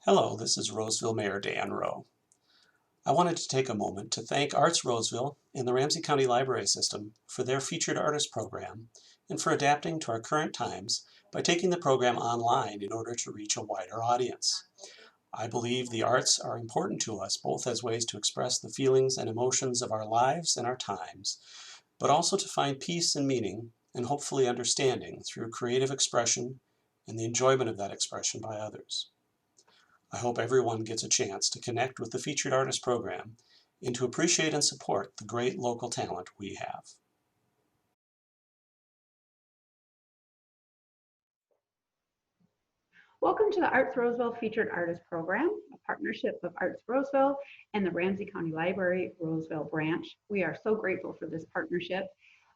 Hello, this is Roseville Mayor Dan Rowe. I wanted to take a moment to thank Arts Roseville and the Ramsey County Library System for their featured artist program and for adapting to our current times by taking the program online in order to reach a wider audience. I believe the arts are important to us both as ways to express the feelings and emotions of our lives and our times, but also to find peace and meaning and hopefully understanding through creative expression and the enjoyment of that expression by others. I hope everyone gets a chance to connect with the Featured Artist Program and to appreciate and support the great local talent we have. Welcome to the Arts Roseville Featured Artist Program, a partnership of Arts Roseville and the Ramsey County Library-Roseville branch. We are so grateful for this partnership.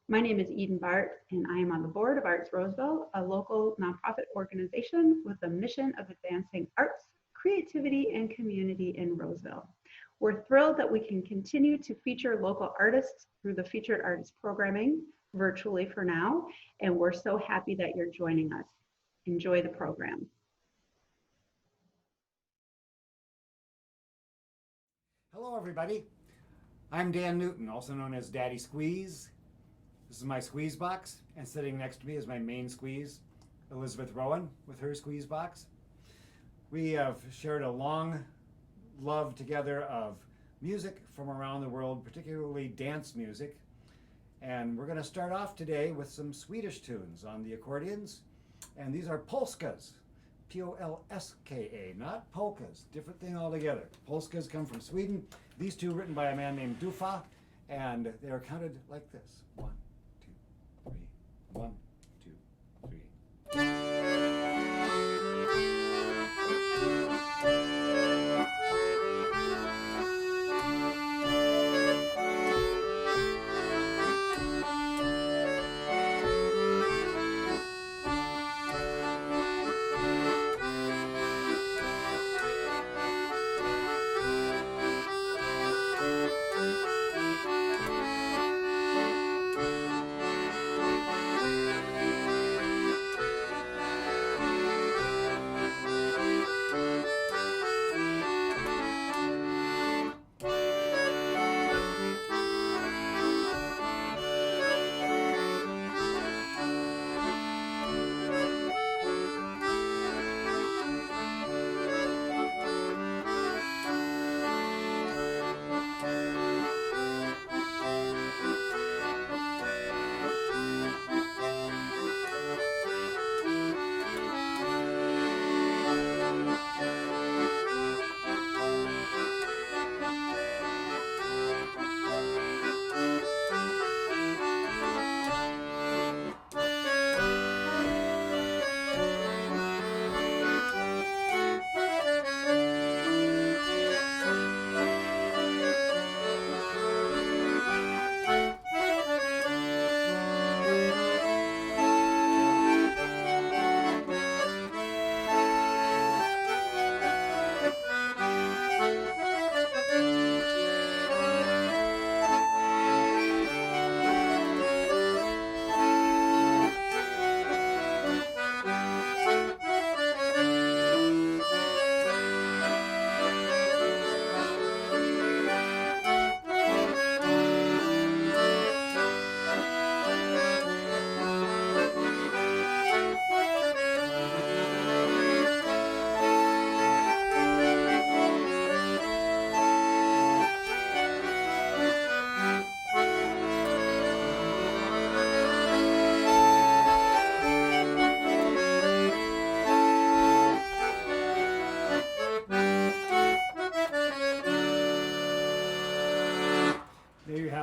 My name is Eden Bart, and I am on the board of Arts Roseville, a local nonprofit organization with the mission of advancing arts, creativity, and community in Roseville. We're thrilled that we can continue to feature local artists through the Featured Artist Programming, virtually for now, and we're so happy that you're joining us. Enjoy the program. Hello everybody, I'm Dan Newton, also known as Daddy Squeeze. This is my squeeze box, and sitting next to me is my main squeeze, Elizabeth Rowan, with her squeeze box. We have shared a long love together of music from around the world, particularly dance music. And we're going to start off today with some Swedish tunes on the accordions, and these are polskas. P-O-L-S-K-A, not polkas, different thing altogether. Polskas come from Sweden. These two written by a man named Dufa, and they are counted like this. 1, 2, 3, 1, 2, 3.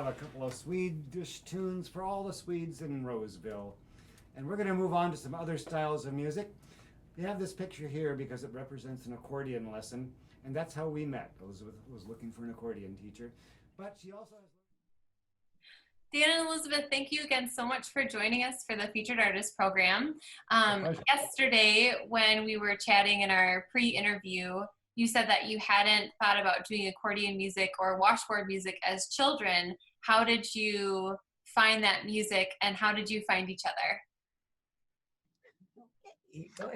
A couple of Swedish tunes for all the Swedes in Roseville. And we're going to move on to some other styles of music. We have this picture here because it represents an accordion lesson, and that's how we met. Elizabeth was looking for an accordion teacher, but she also has... Dan and Elizabeth, thank you again so much for joining us for the Featured Artist Program. Yesterday, when we were chatting in our pre-interview, you said that you hadn't thought about doing accordion music or washboard music as children. How did you find that music, and how did you find each other?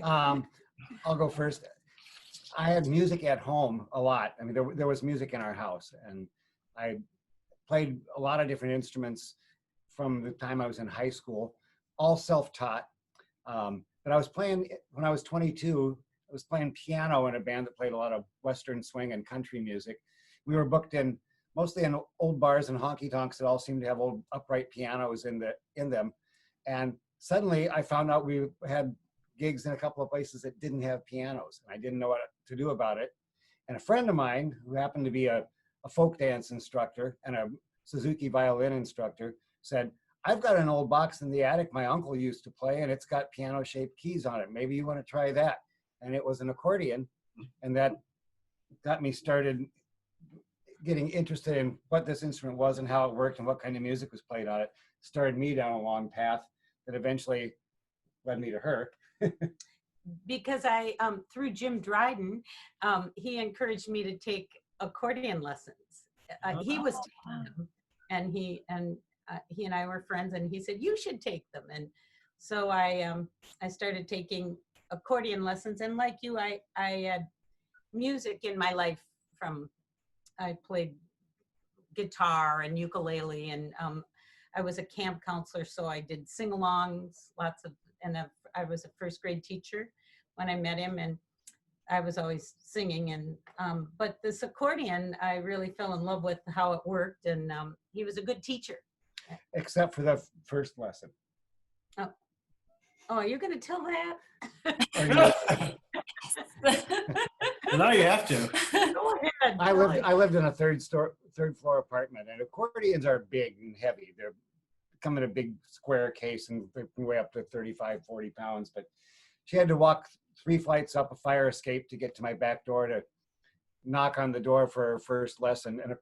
I'll go first. I had music at home a lot. I mean, there was music in our house, and I played a lot of different instruments from the time I was in high school, all self-taught. But I was playing, when I was 22, I was playing piano in a band that played a lot of Western swing and country music. We were booked in mostly in old bars and honky-tonks that all seemed to have old upright pianos in them. And suddenly I found out we had gigs in a couple of places that didn't have pianos, and I didn't know what to do about it. And a friend of mine, who happened to be a folk dance instructor and a Suzuki violin instructor, said, I've got an old box in the attic my uncle used to play, and it's got piano-shaped keys on it. Maybe you want to try that. And it was an accordion, and that got me started getting interested in what this instrument was and how it worked and what kind of music was played on it. Started me down a long path that eventually led me to her. Because I, through Jim Dryden, he encouraged me to take accordion lessons. He was taking them, and he and I were friends, and he said, you should take them. And so I started taking accordion lessons, and like you, I had music in my life I played guitar and ukulele, and I was a camp counselor, so I did sing-alongs, and I was a first grade teacher when I met him, and I was always singing. And but this accordion, I really fell in love with how it worked, and he was a good teacher. Except for the first lesson. Oh, you're going to tell that? Now you have to. Go ahead. I lived in a third floor apartment, and accordions are big and heavy. They come in a big square case, and they can weigh up to 35, 40 pounds. But she had to walk 3 flights up a fire escape to get to my back door to knock on the door for her first lesson. And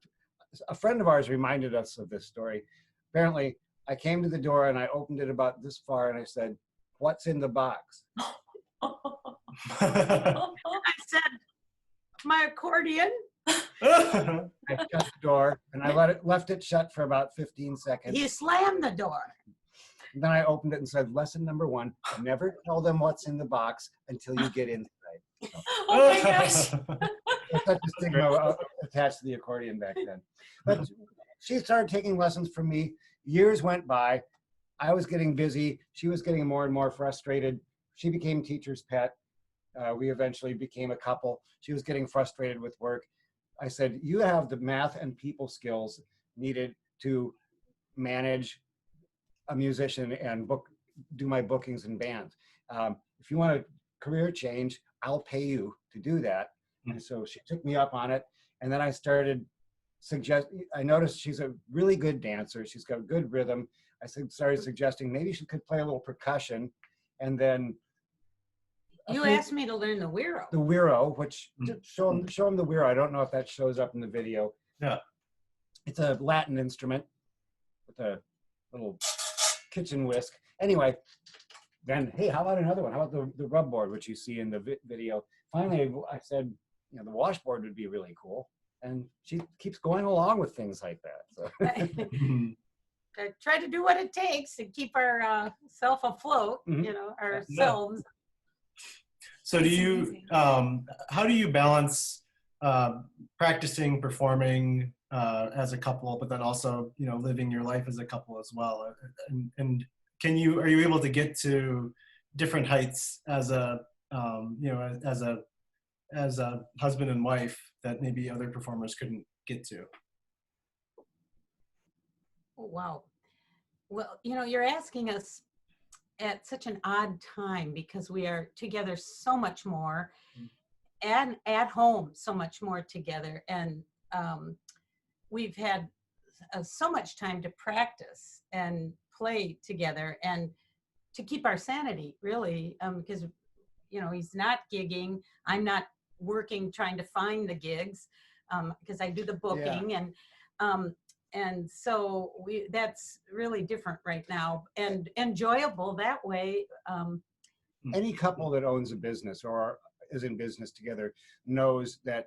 a friend of ours reminded us of this story. Apparently, I came to the door and I opened it about this far, and I said, "What's in the box?" I said, my accordion. I shut the door, and I left it shut for about 15 seconds. He slammed the door. And then I opened it and said, lesson number 1, never tell them what's in the box until you get inside. Oh my gosh. Such a stigma attached to the accordion back then. But she started taking lessons from me. Years went by. I was getting busy. She was getting more and more frustrated. She became teacher's pet. We eventually became a couple. She was getting frustrated with work. I said, you have the math and people skills needed to manage a musician and do my bookings and bands. If you want a career change, I'll pay you to do that. And so she took me up on it. And then I started I noticed she's a really good dancer. She's got good rhythm. I started suggesting maybe she could play a little percussion. And then You asked me to learn the Wiro. the Wiro, which show them the Wiro. I don't know if that shows up in the video. Yeah. It's a Latin instrument with a little kitchen whisk. Anyway, then, hey, how about another one? How about the rub board, which you see in the video? Finally, I said, the washboard would be really cool. And she keeps going along with things like that. So. I try to do what it takes to keep our self afloat, ourselves. So do you, how do you balance practicing, performing as a couple, but then also, living your life as a couple as well? And are you able to get to different heights as a husband and wife that maybe other performers couldn't get to? Oh, wow. Well, you're asking us at such an odd time, because we are together so much more and at home so much more together. And we've had so much time to practice and play together and to keep our sanity, really, because, he's not gigging. I'm not working, trying to find the gigs, because I do the booking. And so that's really different right now, and enjoyable that way. Any couple that owns a business or is in business together knows that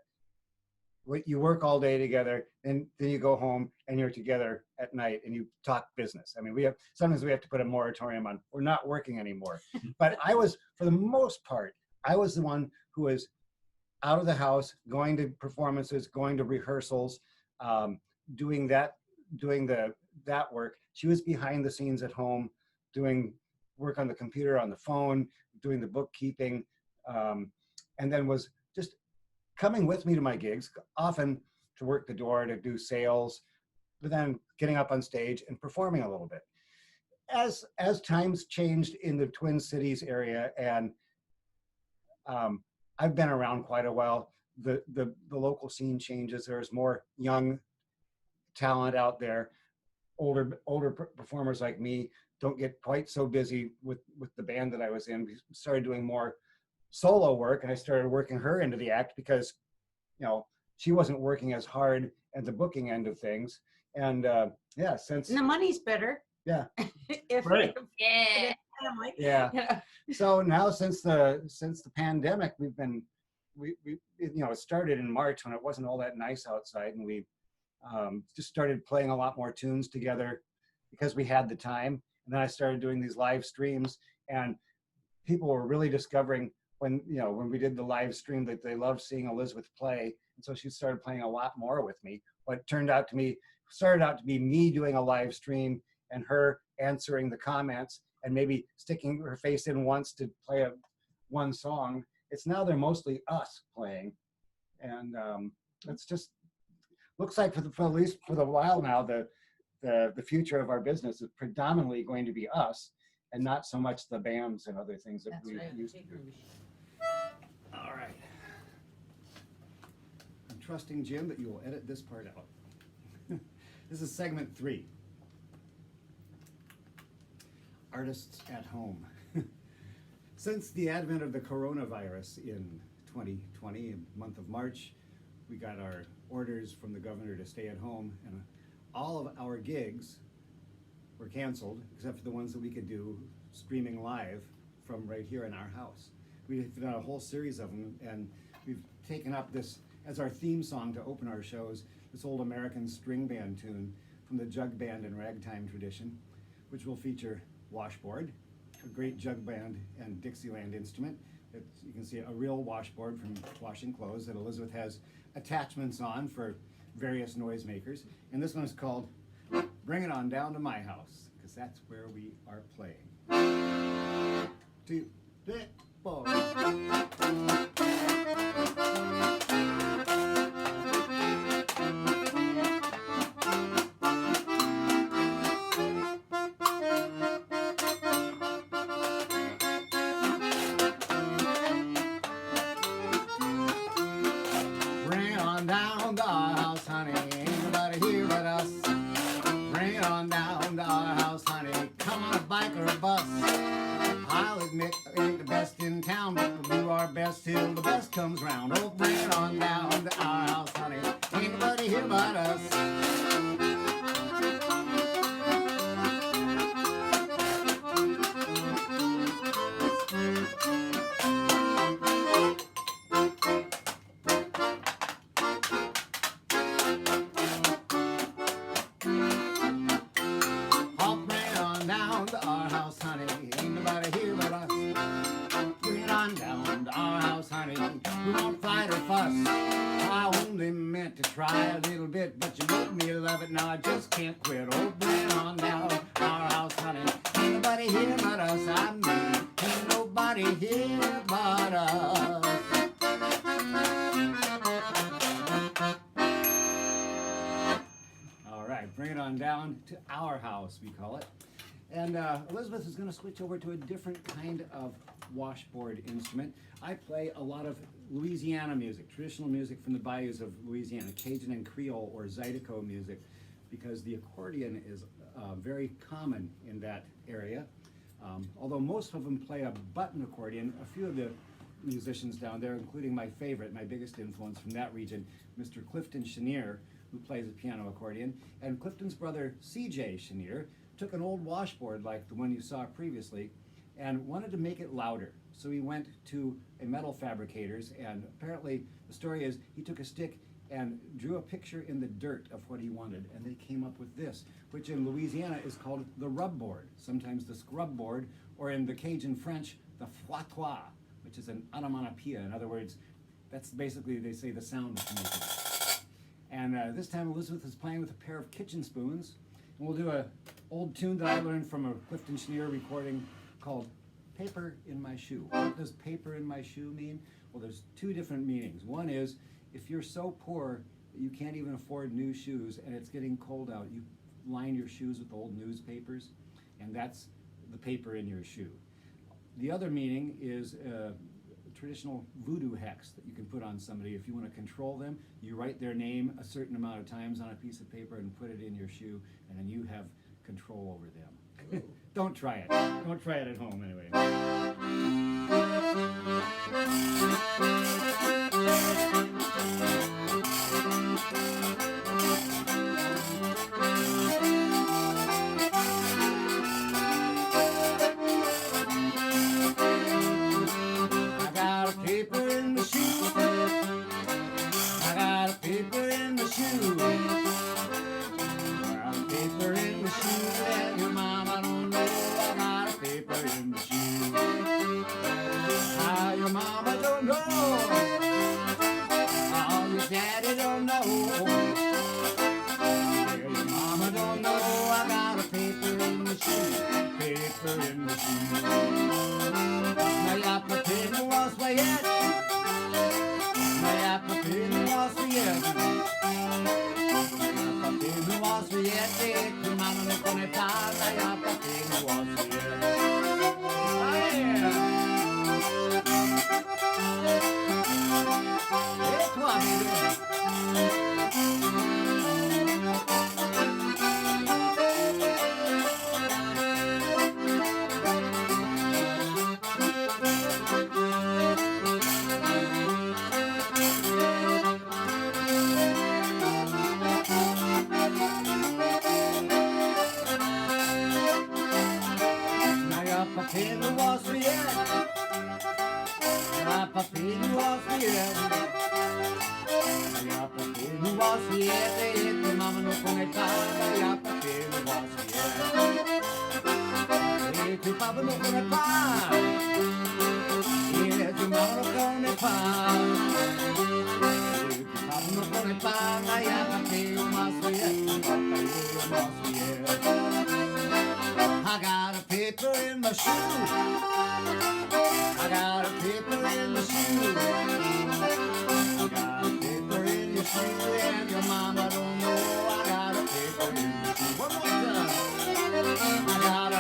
you work all day together, and then you go home and you're together at night and you talk business. I mean, sometimes we have to put a moratorium on, we're not working anymore. But for the most part, I was the one who was out of the house, going to performances, going to rehearsals, doing that work. She was behind the scenes at home, doing work on the computer, on the phone, doing the bookkeeping, and then was just coming with me to my gigs, often to work the door, to do sales, but then getting up on stage and performing a little bit. As times changed in the Twin Cities area, and I've been around quite a while, the local scene changes. There's more young talent out there. Older performers like me don't get quite so busy with the band that I was in. We started doing more solo work, and I started working her into the act because, you know, she wasn't working as hard at the booking end of things. And yeah, since And the money's better. Yeah. Right. Yeah. Yeah. So now since the pandemic, we it started in March when it wasn't all that nice outside, and we just started playing a lot more tunes together because we had the time. And then I started doing these live streams, and people were really discovering when we did the live stream that they loved seeing Elizabeth play. And so she started playing a lot more with me. What started out to be me doing a live stream and her answering the comments and maybe sticking her face in once to play one song. It's now they're mostly us playing. And it's just looks like for at least for the while now, the future of our business is predominantly going to be us and not so much the bands and other things that That's we right. used to do. All right. I'm trusting Jim that you will edit this part out. This is segment 3. Artists at home. Since the advent of the coronavirus in 2020, in the month of March, we got our orders from the governor to stay at home, and all of our gigs were canceled, except for the ones that we could do streaming live from right here in our house. We've done a whole series of them, and we've taken up this as our theme song to open our shows, this old American string band tune from the jug band and ragtime tradition, which will feature washboard, a great jug band and Dixieland instrument. You can see a real washboard from washing clothes that Elizabeth has attachments on for various noisemakers. And this one is called Bring It On Down to My House, because that's where we are playing. 2, 3, 4. Till the bus comes round. Oh, bring it on down to our house, honey. Ain't nobody here but us. Oh, bring it on down to our house, honey. Ain't nobody here but us. Bring it on down to our house, honey. We won't fight or fuss. I only meant to try a little bit, but you made me love it. Now I just can't quit. Oh, bring it on down to our house, honey. Ain't nobody here but us. I mean, ain't nobody here but us. All right, bring it on down to our house, we call it. And Elizabeth is going to switch over to a different kind of washboard instrument. I play a lot of Louisiana music, traditional music from the bayous of Louisiana, Cajun and Creole or Zydeco music, because the accordion is very common in that area. Although most of them play a button accordion, a few of the musicians down there, including my favorite, my biggest influence from that region, Mr. Clifton Chenier, who plays a piano accordion, and Clifton's brother, C.J. Chenier, took an old washboard like the one you saw previously and wanted to make it louder. So he went to a metal fabricator's, and apparently the story is he took a stick and drew a picture in the dirt of what he wanted, and they came up with this, which in Louisiana is called the rub board, sometimes the scrub board, or in the Cajun French, the fouetoir, which is an onomatopoeia. In other words, That's basically, they say, the sound of making it. And this time Elizabeth is playing with a pair of kitchen spoons. And we'll do an old tune that I learned from a Clifton Schneer recording called Paper in My Shoe. What does paper in my shoe mean? Well, there's two different meanings. One is, if you're so poor that you can't even afford new shoes and it's getting cold out, you line your shoes with old newspapers, and that's the paper in your shoe. The other meaning is traditional voodoo hex that you can put on somebody. If you want to control them, you write their name a certain amount of times on a piece of paper and put it in your shoe, and then you have control over them. Don't try it. Don't try it at home anyway. I got a paper in my shoe. I got a paper in my shoe. I got a paper in your shoe, and your mama don't know I got a paper in my shoe. One more time. I got a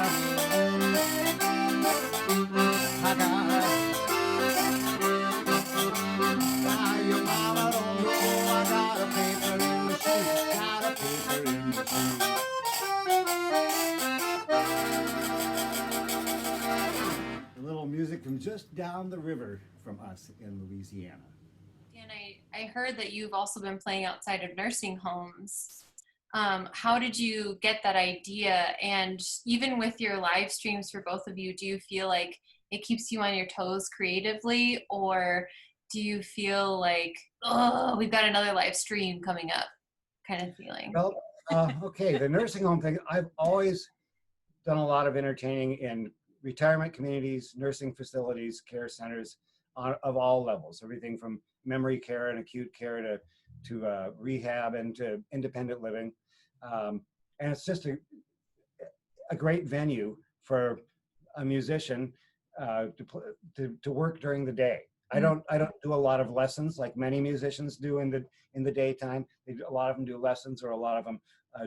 now your mama don't know I got a paper in my shoe. Got a paper in my shoe. Music from just down the river from us in Louisiana. Dan, I heard that you've also been playing outside of nursing homes. How did you get that idea? And even with your live streams for both of you, do you feel like it keeps you on your toes creatively? Or do you feel like, oh, we've got another live stream coming up kind of feeling? Well, okay, the nursing home thing, I've always done a lot of entertaining in retirement communities, nursing facilities, care centers of all levels, everything from memory care and acute care to rehab and to independent living. And it's just a great venue for a musician to work during the day. I don't do a lot of lessons like many musicians do in the daytime. A lot of them do lessons, or a lot of them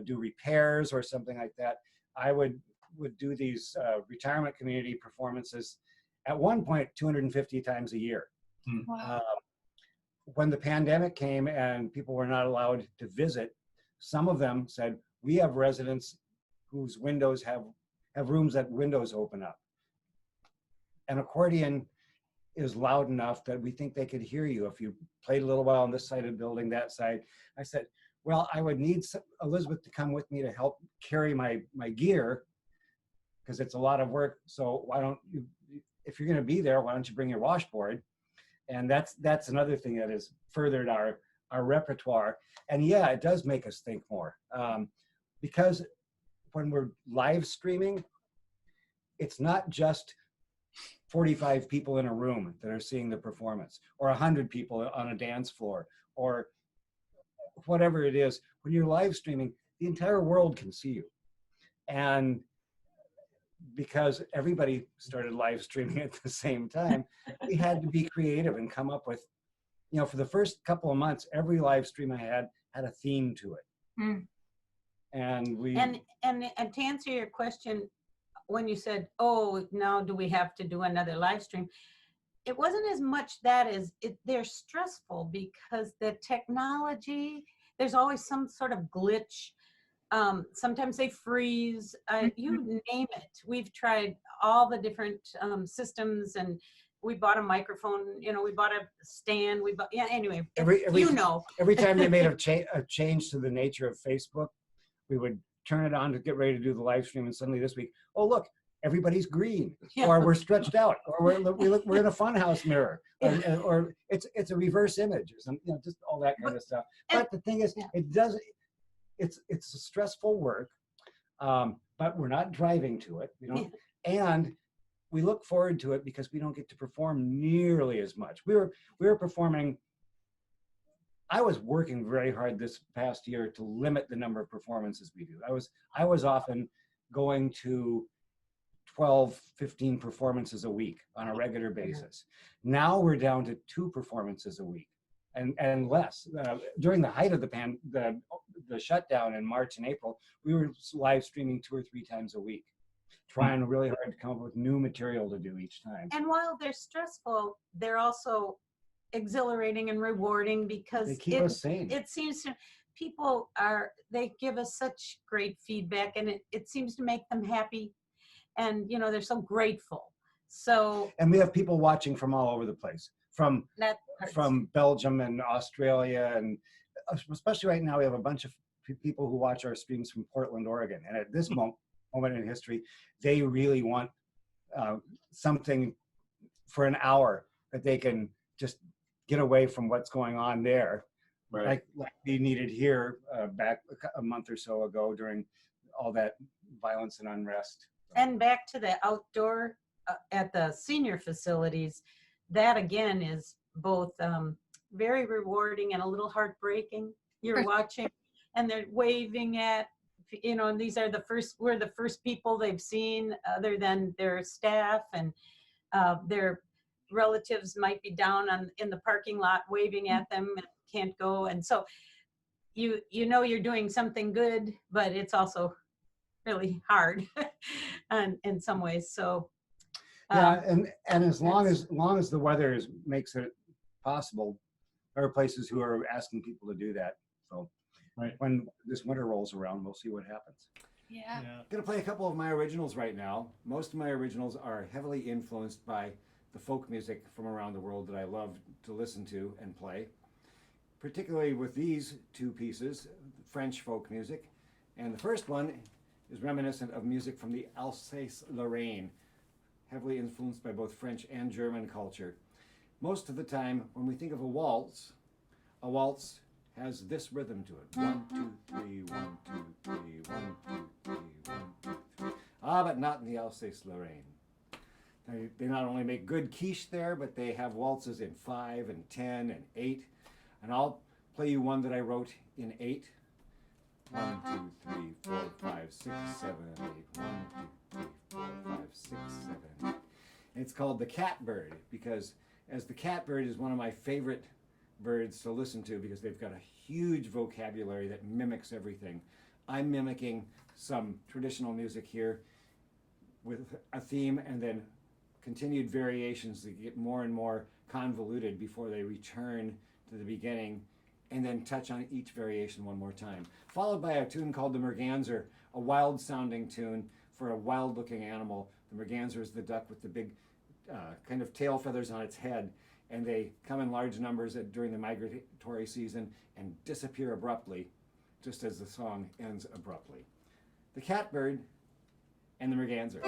do repairs or something like that. I would do these retirement community performances at one point 250 times a year. Wow. When the pandemic came and people were not allowed to visit, some of them said, we have residents whose windows have rooms that windows open up. An accordion is loud enough that we think they could hear you if you played a little while on this side of the building, that side. I said, well, I would need Elizabeth to come with me to help carry my gear, because it's a lot of work. So why don't you, if you're going to be there, why don't you bring your washboard? And that's another thing that has furthered our repertoire. And yeah, it does make us think more, because when we're live streaming, it's not just 45 people in a room that are seeing the performance, or 100 people on a dance floor, or whatever it is. When you're live streaming, the entire world can see you. And because everybody started live streaming at the same time, we had to be creative and come up with, for the first couple of months, every live stream I had a theme to it. Mm. And we and to answer your question, when you said, oh, now do we have to do another live stream? It wasn't as much that as they're stressful because the technology, there's always some sort of glitch. Sometimes they freeze, you name it. We've tried all the different systems, and we bought a microphone, we bought a stand, anyway, every time they made a change to the nature of Facebook, we would turn it on to get ready to do the live stream, and suddenly this week, oh look, everybody's green, or we're stretched out, or we're in a funhouse mirror, or it's a reverse image, or something, just all that kind of stuff. But the thing is, it's a stressful work, but we're not driving to it, and we look forward to it because we don't get to perform nearly as much. We were performing. I was working very hard this past year to limit the number of performances we do. I was often going to 12, 15 performances a week on a regular basis. Now we're down to 2 performances a week and less. During the height of the shutdown in March and April, we were live streaming 2 or 3 times a week, trying really hard to come up with new material to do each time. And while they're stressful, they're also exhilarating and rewarding because they keep us sane. It seems to they give us such great feedback, and it seems to make them happy, and they're so grateful. And we have people watching from all over the place, from Belgium and Australia, and especially right now we have a bunch of people who watch our streams from Portland, Oregon, and at this moment in history, they really want something for an hour that they can just get away from what's going on there, right? Like we needed here back a month or so ago during all that violence and unrest. And back to the outdoor at the senior facilities, that again is both very rewarding and a little heartbreaking. You're watching and they're waving at, and these are we're the first people they've seen other than their staff, and their relatives might be down in the parking lot waving at them and can't go. And so you're doing something good, but it's also really hard in some ways. So and as long as the weather makes it possible, there are places who are asking people to do that. So when this winter rolls around, we'll see what happens. Yeah. I'm going to play a couple of my originals right now. Most of my originals are heavily influenced by the folk music from around the world that I love to listen to and play, particularly with these 2 pieces, French folk music. And the first one is reminiscent of music from the Alsace-Lorraine, heavily influenced by both French and German culture. Most of the time, when we think of a waltz has this rhythm to it. 1, 2, 3, 1, 2, 3, 1, 2, 3, 1, 2, 3. But not in the Alsace-Lorraine. They not only make good quiche there, but they have waltzes in 5 and 10 and 8. And I'll play you one that I wrote in 8. 1, 2, 3, 4, 5, 6, 7, 8. 1, 2, 3, 4, 5, 6, 7, 8. And it's called the catbird because as the catbird is one of my favorite birds to listen to because they've got a huge vocabulary that mimics everything. I'm mimicking some traditional music here with a theme and then continued variations that get more and more convoluted before they return to the beginning and then touch on each variation one more time. Followed by a tune called the merganser, a wild sounding tune for a wild looking animal. The merganser is the duck with the big kind of tail feathers on its head, and they come in large numbers during the migratory season and disappear abruptly, just as the song ends abruptly. The catbird and the merganser.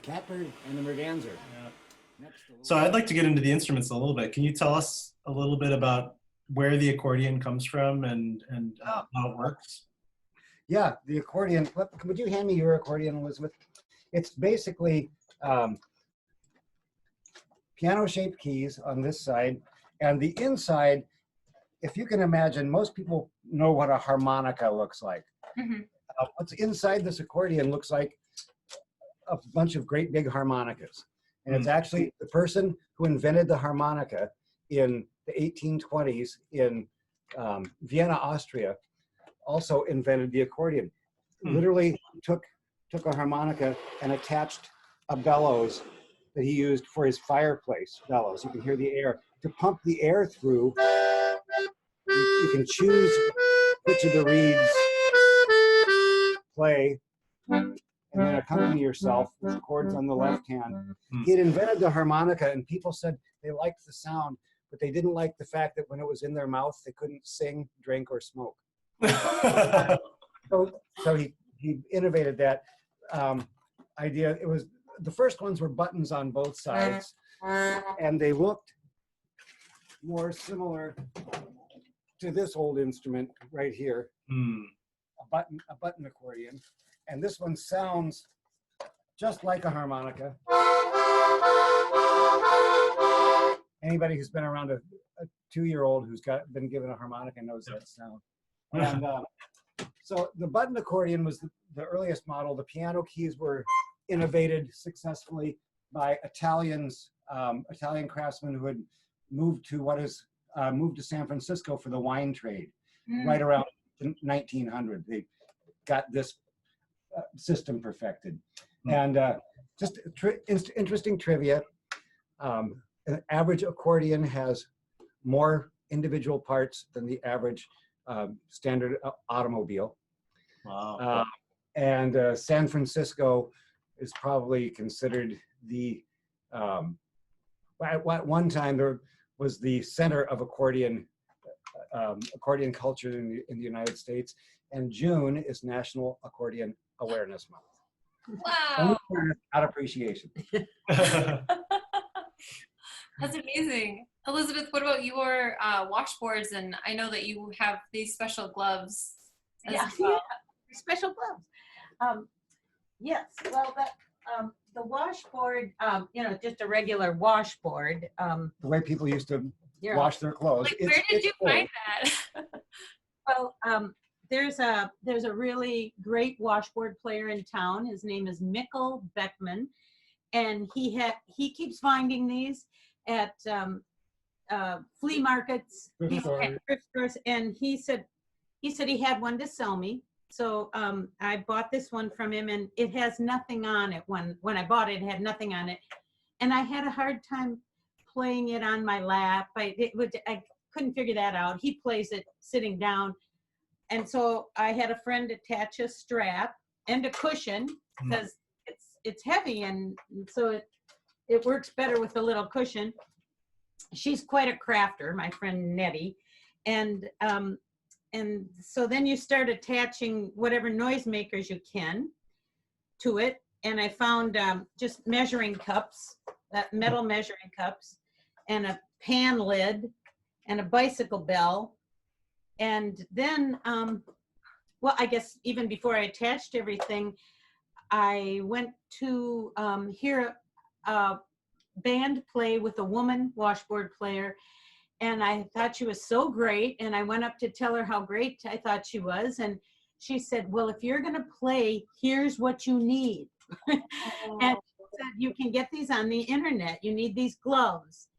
Catbird and the Merganser. Yeah. Next, So I'd like to get into the instruments a little bit. Can you tell us a little bit about where the accordion comes from and how it works? Yeah, the accordion. Would you hand me your accordion, Elizabeth? It's basically piano-shaped keys on this side, and the inside, if you can imagine, most people know what a harmonica looks like. Mhm. What's inside this accordion looks like a bunch of great big harmonicas. And it's actually the person who invented the harmonica in the 1820s in Vienna, Austria, also invented the accordion. Literally took a harmonica and attached a bellows that he used for his fireplace bellows. You can hear the air. To pump the air through, you can choose which of the reeds play and then accompany yourself with chords on the left hand. He had invented the harmonica, and people said they liked the sound, but they didn't like the fact that when it was in their mouth, they couldn't sing, drink, or smoke. So he innovated that idea. It was the first ones were buttons on both sides, and they looked more similar to this old instrument right here, Hmm. a button accordion, and this one sounds just like a harmonica. Anybody who's been around a 2-year-old who's been given a harmonica knows that sound. And so the button accordion was the earliest model. The piano keys were innovated successfully by Italian craftsmen who had moved to San Francisco for the wine trade right around 1900. They got this system perfected. And just interesting trivia. An average accordion has more individual parts than the average standard automobile. Wow. And San Francisco is probably considered the, at one time there was the center of accordion culture in the United States, and June is National Accordion Awareness Month. Wow. Not appreciation. That's amazing. Elizabeth, what about your washboards? And I know that you have these special gloves as well. Yeah, special gloves. Yes, well, the washboard, just a regular washboard. The way people used to Yeah. wash their clothes. Like, where did you find that? Well, there's a really great washboard player in town. His name is Mikkel Beckman, and he keeps finding these at flea markets, Thrift stores. at thrift stores, and he said he had one to sell me. So I bought this one from him, and it has nothing on it. When I bought it, it had nothing on it, and I had a hard time playing it on my lap. I couldn't figure that out. He plays it sitting down, and so I had a friend attach a strap and a cushion because it's heavy, and so it works better with a little cushion. She's quite a crafter, my friend Nettie, and so then you start attaching whatever noisemakers you can to it. And I found just measuring cups, metal measuring cups, and a pan lid, and a bicycle bell. And then, well, I guess even before I attached everything, I went to hear a band play with a woman washboard player. And I thought she was so great. And I went up to tell her how great I thought she was. And she said, well, if you're going to play, here's what you need. And she said, you can get these on the internet. You need these gloves.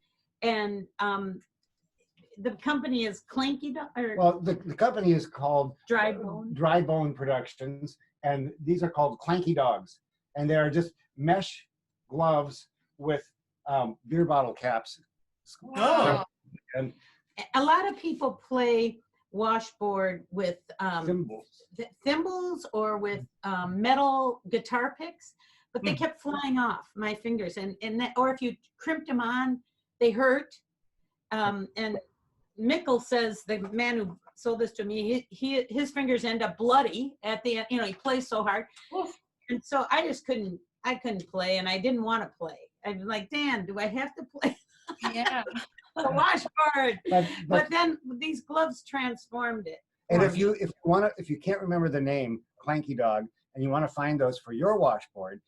And the company is Clanky. Well, the company is called Dry Bone. Dry Bone Productions, and these are called Clanky Dogs. And they are just mesh gloves with beer bottle caps. Oh. And A lot of people play washboard with thimbles or with metal guitar picks, but they kept flying off my fingers, and or if you crimped them on, they hurt. And Mikkel says, the man who sold this to me, his fingers end up bloody at the end. You know, he plays so hard, and so I couldn't play, and I didn't want to play. I'm like, Dan, do I have to play? Yeah. The washboard. but Then these gloves transformed it. and if you can't remember the name Clanky Dog and you want to find those for your washboard,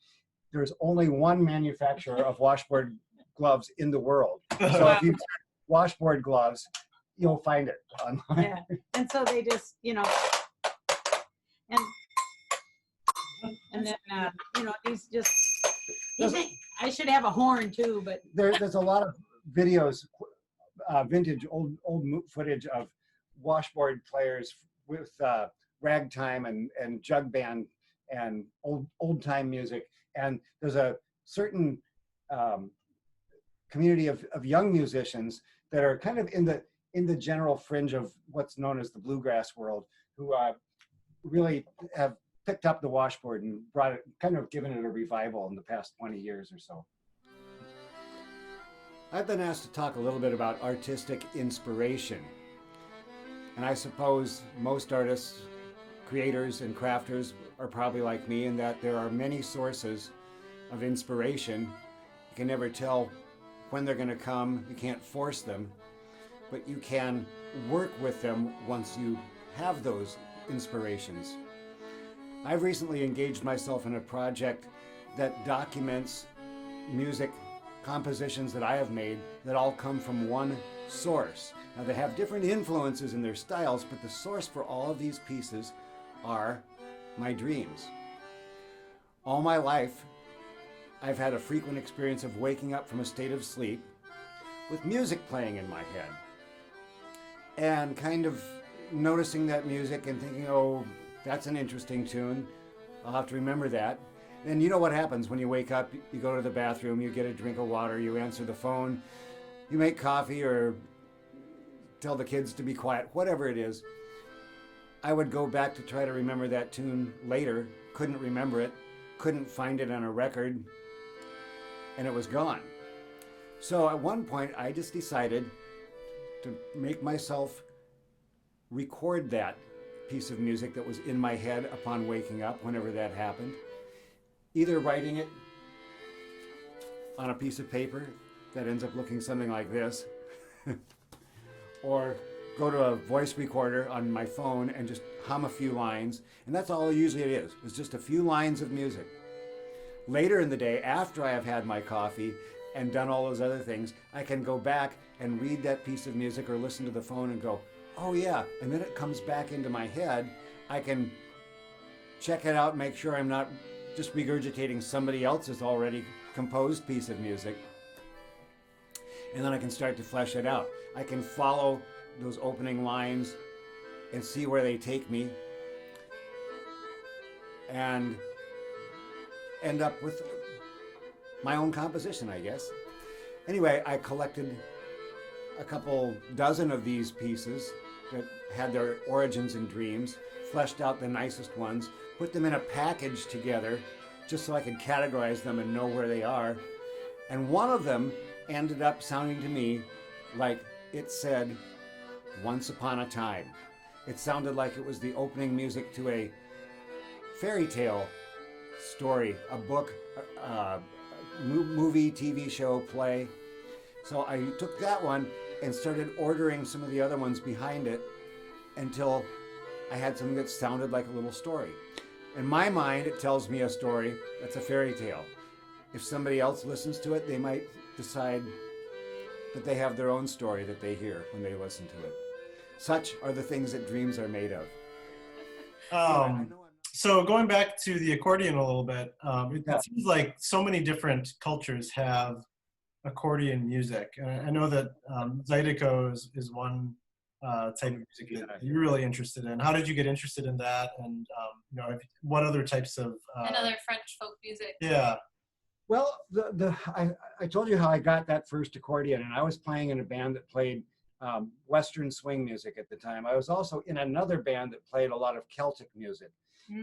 there's only one manufacturer of washboard gloves in the world. So if you search washboard gloves, you'll find it online. Yeah. And so they just, and then these just. You think I should have a horn too, but There's a lot of videos, vintage old footage of washboard players with ragtime and jug band and old time music. And there's a certain community of young musicians that are kind of in the general fringe of what's known as the bluegrass world, who really have picked up the washboard and brought it, kind of given it a revival in the past 20 years or so. I've been asked to talk a little bit about artistic inspiration. And I suppose most artists, creators, and crafters are probably like me in that there are many sources of inspiration. You can never tell when they're going to come. You can't force them. but you can work with them once you have those inspirations. I've recently engaged myself in a project that documents music compositions that I have made that all come from one source. Now they have different influences in their styles, but the source for all of these pieces are my dreams. All my life, I've had a frequent experience of waking up from a state of sleep with music playing in my head and kind of noticing that music and thinking, oh, that's an interesting tune. I'll have to remember that. And you know what happens when you wake up, you go to the bathroom, you get a drink of water, you answer the phone, you make coffee or tell the kids to be quiet, whatever it is. I would go back to try to remember that tune later, couldn't remember it, couldn't find it on a record, and it was gone. So at one point, I just decided to make myself record that piece of music that was in my head upon waking up, whenever that happened. Either writing it on a piece of paper that ends up looking something like this, or go to a voice recorder on my phone and just hum a few lines, and that's all usually it is. It's just a few lines of music. Later in the day, after I have had my coffee and done all those other things, I can go back and read that piece of music or listen to the phone and go, oh yeah, and then it comes back into my head. I can check it out, make sure I'm not just regurgitating somebody else's already composed piece of music. And then I can start to flesh it out. I can follow those opening lines and see where they take me and end up with my own composition, I guess. Anyway, I collected a couple dozen of these pieces that had their origins in dreams, fleshed out the nicest ones, put them in a package together just so I could categorize them and know where they are. And one of them ended up sounding to me like it said, "Once Upon a Time." It sounded like it was the opening music to a fairy tale story, a book, movie, TV show, play. So I took that one and started ordering some of the other ones behind it until I had something that sounded like a little story. In my mind, it tells me a story that's a fairy tale. If somebody else listens to it, they might decide that they have their own story that they hear when they listen to it. Such are the things that dreams are made of. So going back to the accordion a little bit, it seems like so many different cultures have accordion music. And I know that Zydeco is one type of music that you're really interested in. How did you get interested in that? And what other types of another French folk music? Yeah. Well, I told you how I got that first accordion, and I was playing in a band that played Western swing music at the time. I was also in another band that played a lot of Celtic music.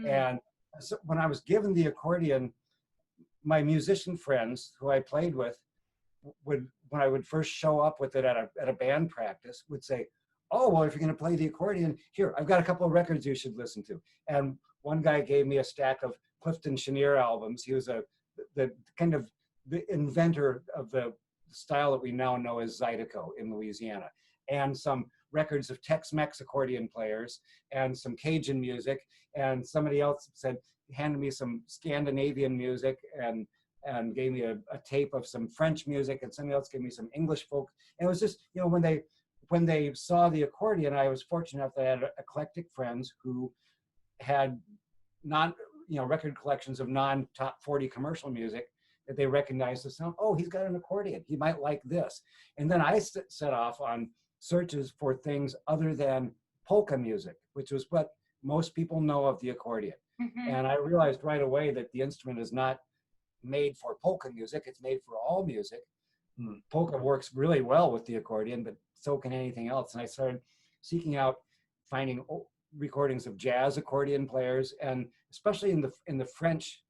And so when I was given the accordion, my musician friends who I played with when I would first show up with it at a band practice, would say, "Oh, well, if you're going to play the accordion, here, I've got a couple of records you should listen to." And one guy gave me a stack of Clifton Chenier albums. He was the kind of the inventor of the style that we now know as Zydeco in Louisiana, and some records of Tex-Mex accordion players and some Cajun music. And somebody else handed me some Scandinavian music and gave me a tape of some French music, and somebody else gave me some English folk. And it was just, when they saw the accordion, I was fortunate enough that I had eclectic friends who had record collections of non-top 40 commercial music that they recognized the sound. Oh, he's got an accordion. He might like this. And then I set off on searches for things other than polka music, which was what most people know of the accordion. And I realized right away that the instrument is not made for polka music. It's made for all music. Polka works really well with the accordion, but so can anything else. And I started seeking out, finding recordings of jazz accordion players, and especially in the French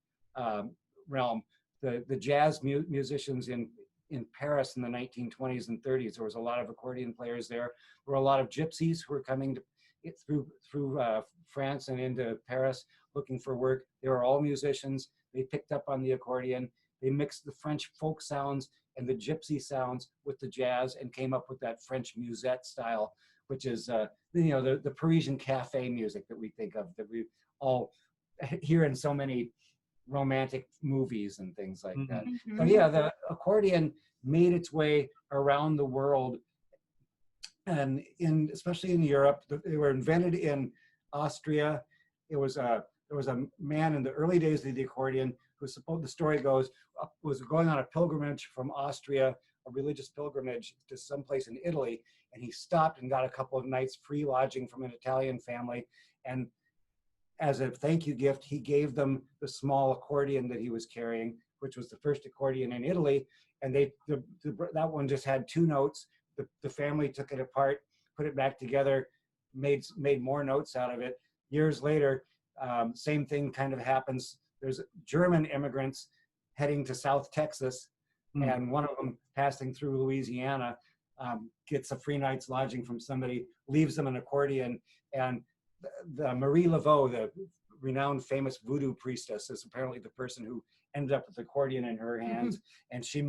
realm, the jazz musicians in Paris in the 1920s and 30s. There was a lot of accordion players there. There were a lot of gypsies who were coming through France and into Paris looking for work. They were all musicians. They picked up on the accordion. They mixed the French folk sounds and the gypsy sounds with the jazz and came up with that French musette style, which is, the Parisian cafe music that we think of, that we all hear in so many romantic movies and things like that. But yeah, the accordion made its way around the world, and especially in Europe. They were invented in Austria. There was a man in the early days of the accordion who, the story goes, was going on a pilgrimage from Austria, a religious pilgrimage to someplace in Italy, and he stopped and got a couple of nights free lodging from an Italian family, and as a thank you gift, he gave them the small accordion that he was carrying, which was the first accordion in Italy. And that one just had 2 notes. The family took it apart, put it back together, made more notes out of it. Years later, same thing kind of happens. There's German immigrants heading to South Texas, and one of them passing through Louisiana gets a free night's lodging from somebody, leaves them an accordion, and the Marie Laveau, the renowned famous voodoo priestess, is apparently the person who ended up with the accordion in her hands, and she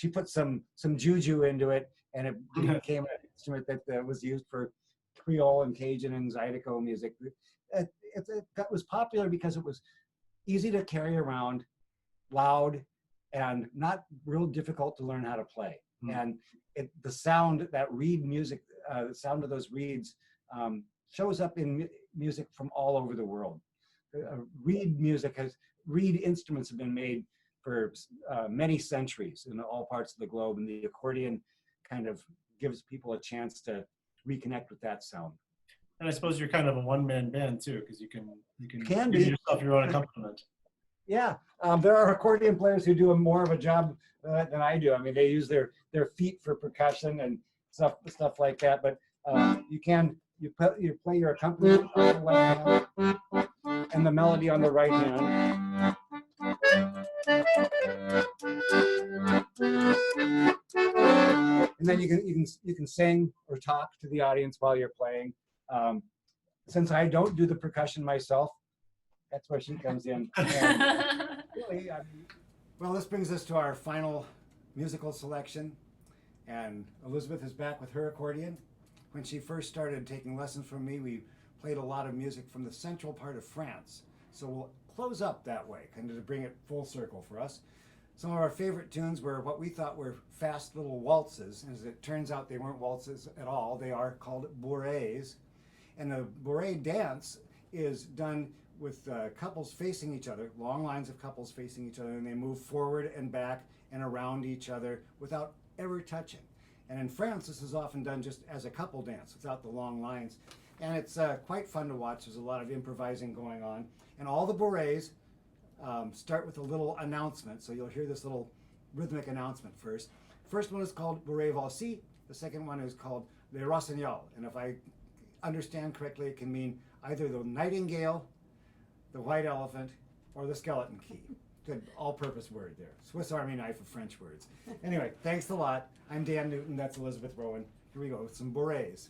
put some juju into it, and it became an instrument that was used for Creole and Cajun and Zydeco music. It was popular because it was easy to carry around, loud, and not real difficult to learn how to play. And the sound, that reed music, the sound of those reeds, shows up in music from all over the world. Reed instruments have been made for many centuries in all parts of the globe, and the accordion kind of gives people a chance to reconnect with that sound. And I suppose you're kind of a one-man band too, because you can Can give be. yourself your own accompaniment. Yeah, there are accordion players who do more of a job than I do. I mean, they use their feet for percussion and stuff like that. But you play your accompaniment on the left hand and the melody on the right hand. And then you can sing or talk to the audience while you're playing. Since I don't do the percussion myself, that's where she comes in. Really, Well, this brings us to our final musical selection, and Elizabeth is back with her accordion. When she first started taking lessons from me, we played a lot of music from the central part of France. So we'll close up that way, kind of to bring it full circle for us. Some of our favorite tunes were what we thought were fast little waltzes. As it turns out, they weren't waltzes at all. They are called bourrées. And the bourrée dance is done with couples facing each other, long lines of couples facing each other, and they move forward and back and around each other without ever touching. And in France, this is often done just as a couple dance without the long lines. And it's quite fun to watch. There's a lot of improvising going on. And all the bourrées start with a little announcement. So you'll hear this little rhythmic announcement first. First one is called Bourrée Valse. The second one is called Le Rossignol. And if I understand correctly, it can mean either the nightingale, the white elephant, or the skeleton key. Good all-purpose word there. Swiss Army knife of French words. Anyway, thanks a lot. I'm Dan Newton. That's Elizabeth Rowan. Here we go with some bourrées.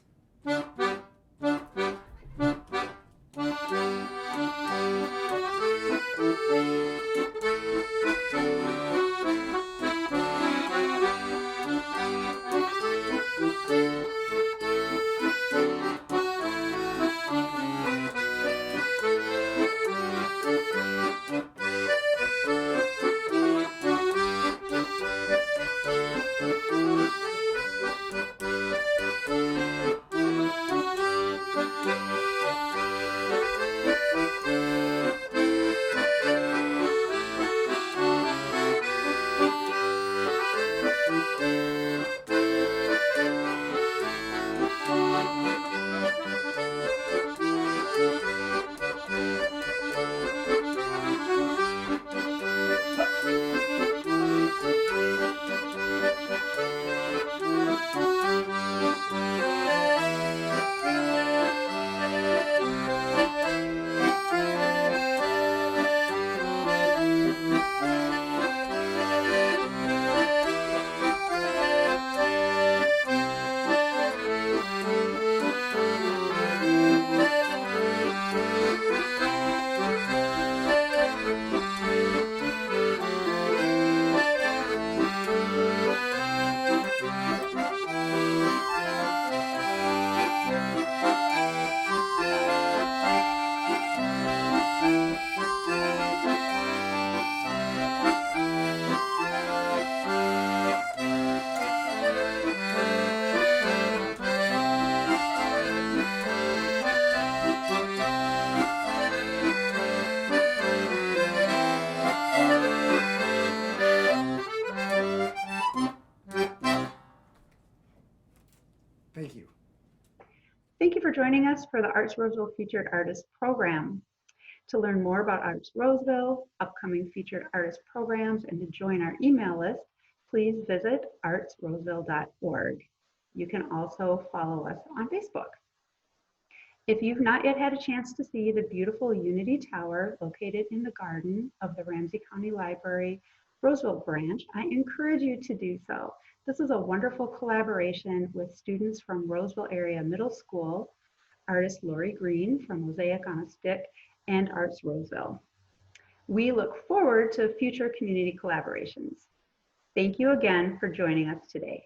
joining us for the Arts Roseville Featured Artist Program. To learn more about Arts Roseville, upcoming featured artist programs, and to join our email list, please visit artsroseville.org. You can also follow us on Facebook. If you've not yet had a chance to see the beautiful Unity Tower located in the garden of the Ramsey County Library-Roseville branch, I encourage you to do so. This is a wonderful collaboration with students from Roseville Area Middle School, artist Lori Green from Mosaic on a Stick, and Arts Roseville. We look forward to future community collaborations. Thank you again for joining us today.